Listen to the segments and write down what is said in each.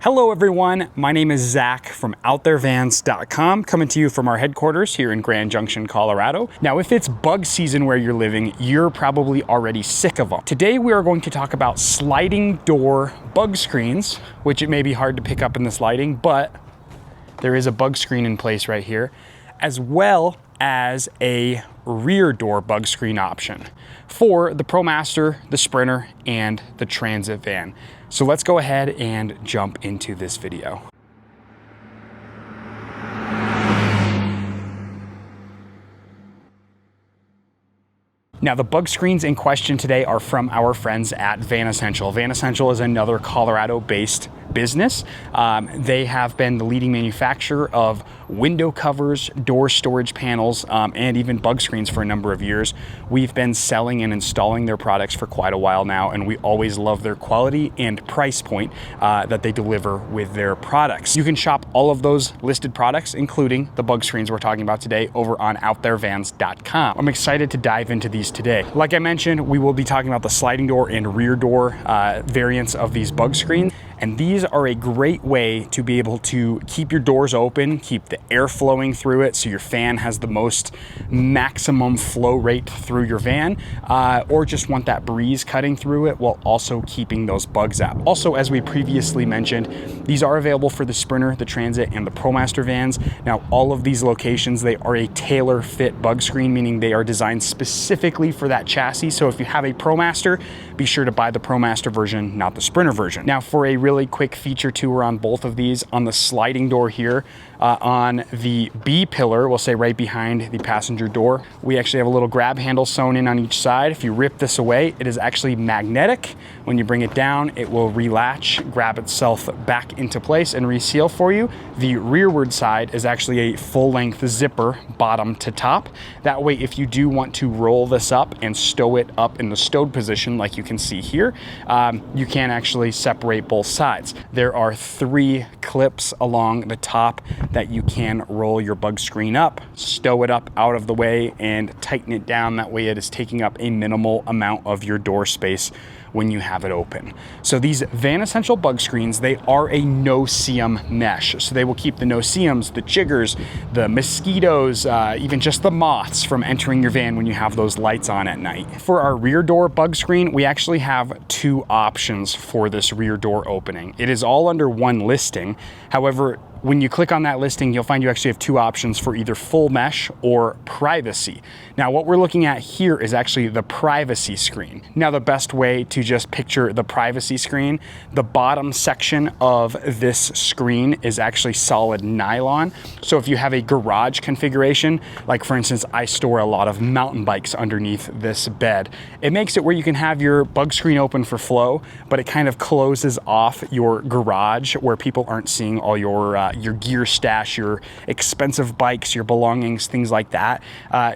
Hello everyone, my name is Zach from OutThereVans.com, coming to you from our headquarters here in Grand Junction, Colorado. Now, if it's bug season where you're living, you're probably already sick of them. Today we are going to talk about sliding door bug screens, which it may be hard to pick up in this lighting, but there is a bug screen in place right here, as well as a rear door bug screen option for the ProMaster, the Sprinter, and the Transit van. So let's go ahead and jump into this video. Now, the bug screens in question today are from our friends at VanEssential. VanEssential is another Colorado-based business. They have been the leading manufacturer of window covers, door storage panels, and even bug screens for a number of years. We've been selling and installing their products for quite a while now, and we always love their quality and price point that they deliver with their products. You can shop all of those listed products, including the bug screens we're talking about today, over on OutThereVans.com. I'm excited to dive into these today. Like I mentioned, we will be talking about the sliding door and rear door variants of these bug screens. And these are a great way to be able to keep your doors open, keep the air flowing through it so your fan has the most maximum flow rate through your van, or just want that breeze cutting through it while also keeping those bugs out. Also, as we previously mentioned, these are available for the Sprinter, the Transit, and the ProMaster vans. Now, all of these locations, they are a tailor-fit bug screen, meaning they are designed specifically for that chassis. So if you have a ProMaster, be sure to buy the ProMaster version, not the Sprinter version. Now, for a really quick feature tour on both of these, on the sliding door here, on the B pillar, we'll say right behind the passenger door, we actually have a little grab handle sewn in on each side. If you rip this away, it is actually magnetic. When you bring it down, it will relatch, grab itself back into place and reseal for you. The rearward side is actually a full-length zipper, bottom to top. That way, if you do want to roll this up and stow it up in the stowed position, like you can see here, you can actually separate both sides. There are 3 clips along the top that you can roll your bug screen up, stow it up out of the way, and tighten it down. That way it is taking up a minimal amount of your door space when you have it open. So these VanEssential bug screens, they are a no-see-um mesh. So they will keep the no-see-ums, the jiggers, the mosquitoes, even just the moths from entering your van when you have those lights on at night. For our rear door bug screen, we actually have 2 options for this rear door opening. It is all under one listing. However, when you click on that listing, you'll find you actually have 2 options for either full mesh or privacy. Now, what we're looking at here is actually the privacy screen. Now, the best way to just picture the privacy screen, the bottom section of this screen is actually solid nylon. So if you have a garage configuration, like for instance, I store a lot of mountain bikes underneath this bed, it makes it where you can have your bug screen open for flow, but it kind of closes off your garage where people aren't seeing all your gear stash, your expensive bikes, your belongings, things like that.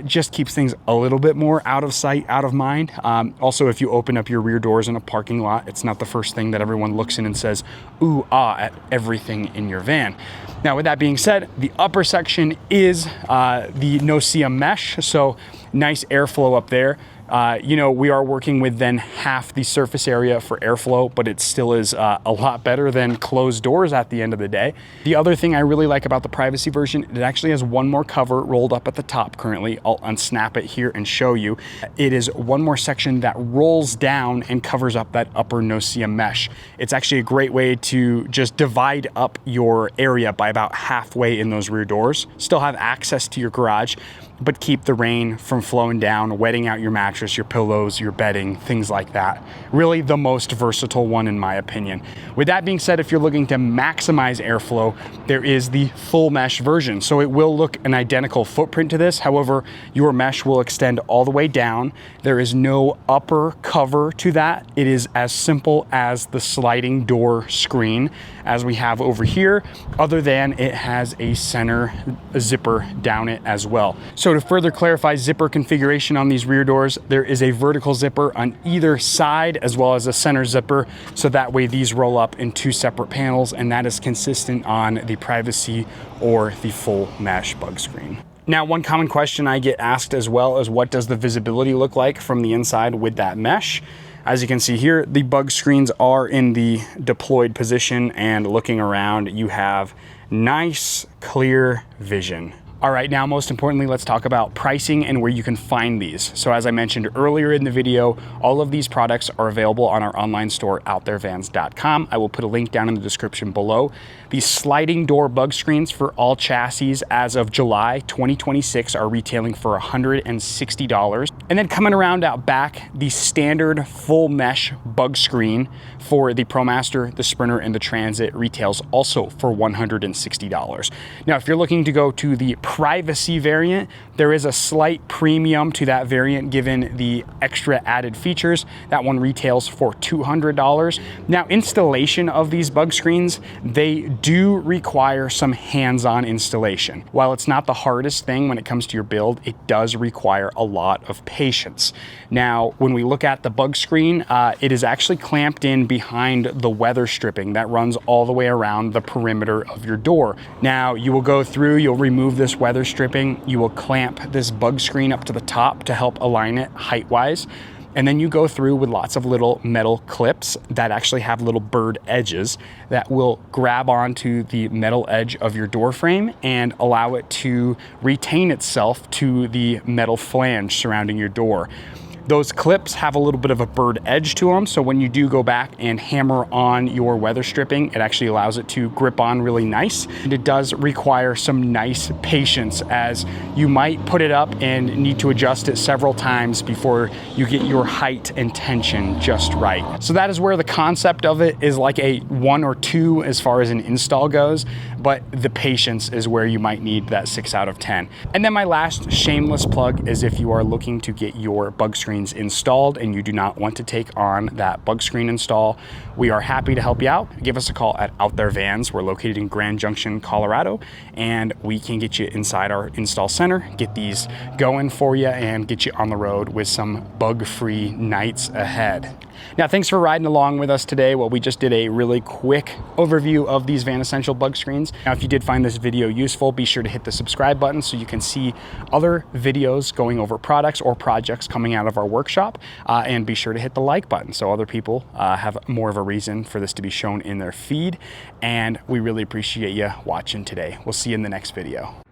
Just keeps things a little bit more out of sight, out of mind. Also, if you open up your rear doors in a parking lot, it's not the first thing that everyone looks in and says, ooh, ah, at everything in your van. Now, with that being said, the upper section is the no-see-um mesh, so nice airflow up there. We are working with then half the surface area for airflow, but it still is a lot better than closed doors at the end of the day. The other thing I really like about the privacy version, it actually has one more cover rolled up at the top currently. I'll unsnap it here and show you. It is one more section that rolls down and covers up that upper no-see-um mesh. It's actually a great way to just divide up your area by about halfway in those rear doors. Still have access to your garage, but keep the rain from flowing down, wetting out your mattress, your pillows, your bedding, things like that. Really the most versatile one in my opinion. With that being said, if you're looking to maximize airflow, there is the full mesh version. So it will look an identical footprint to this. However, your mesh will extend all the way down. There is no upper cover to that. It is as simple as the sliding door screen as we have over here, other than it has a center zipper down it as well. So to further clarify zipper configuration on these rear doors, there is a vertical zipper on either side as well as a center zipper. So that way these roll up in 2 separate panels, and that is consistent on the privacy or the full mesh bug screen. Now, one common question I get asked as well is, what does the visibility look like from the inside with that mesh? As you can see here, the bug screens are in the deployed position, and looking around, you have nice, clear vision. All right, now most importantly, let's talk about pricing and where you can find these. So as I mentioned earlier in the video, all of these products are available on our online store, OutThereVans.com. I will put a link down in the description below. These sliding door bug screens for all chassis as of July 2026 are retailing for $160. And then coming around out back, the standard full mesh bug screen for the ProMaster, the Sprinter, and the Transit retails also for $160. Now, if you're looking to go to the privacy variant, there is a slight premium to that variant given the extra added features. That one retails for $200. Now, installation of these bug screens, they do require some hands-on installation. While it's not the hardest thing when it comes to your build, it does require a lot of patience. Now, when we look at the bug screen, it is actually clamped in behind the weather stripping that runs all the way around the perimeter of your door. Now, you will go through, you'll remove this weather stripping, you will clamp this bug screen up to the top to help align it height-wise. And then you go through with lots of little metal clips that actually have little bird edges that will grab onto the metal edge of your door frame and allow it to retain itself to the metal flange surrounding your door. Those clips have a little bit of a bird edge to them, so when you do go back and hammer on your weather stripping, it actually allows it to grip on really nice. And it does require some nice patience, as you might put it up and need to adjust it several times before you get your height and tension just right. So that is where the concept of it is like a 1 or 2 as far as an install goes, but the patience is where you might need that 6 out of 10. And then my last shameless plug is if you are looking to get your bug screen installed and you do not want to take on that bug screen install, we are happy to help you out. Give us a call at Out There Vans. We're located in Grand Junction, Colorado, and we can get you inside our install center, get these going for you, and get you on the road with some bug-free nights ahead. Now, thanks for riding along with us today. Well, we just did a really quick overview of these VanEssential bug screens. Now, if you did find this video useful, be sure to hit the subscribe button so you can see other videos going over products or projects coming out of our workshop, and be sure to hit the like button so other people have more of a reason for this to be shown in their feed. And we really appreciate you watching today. We'll see you in the next video.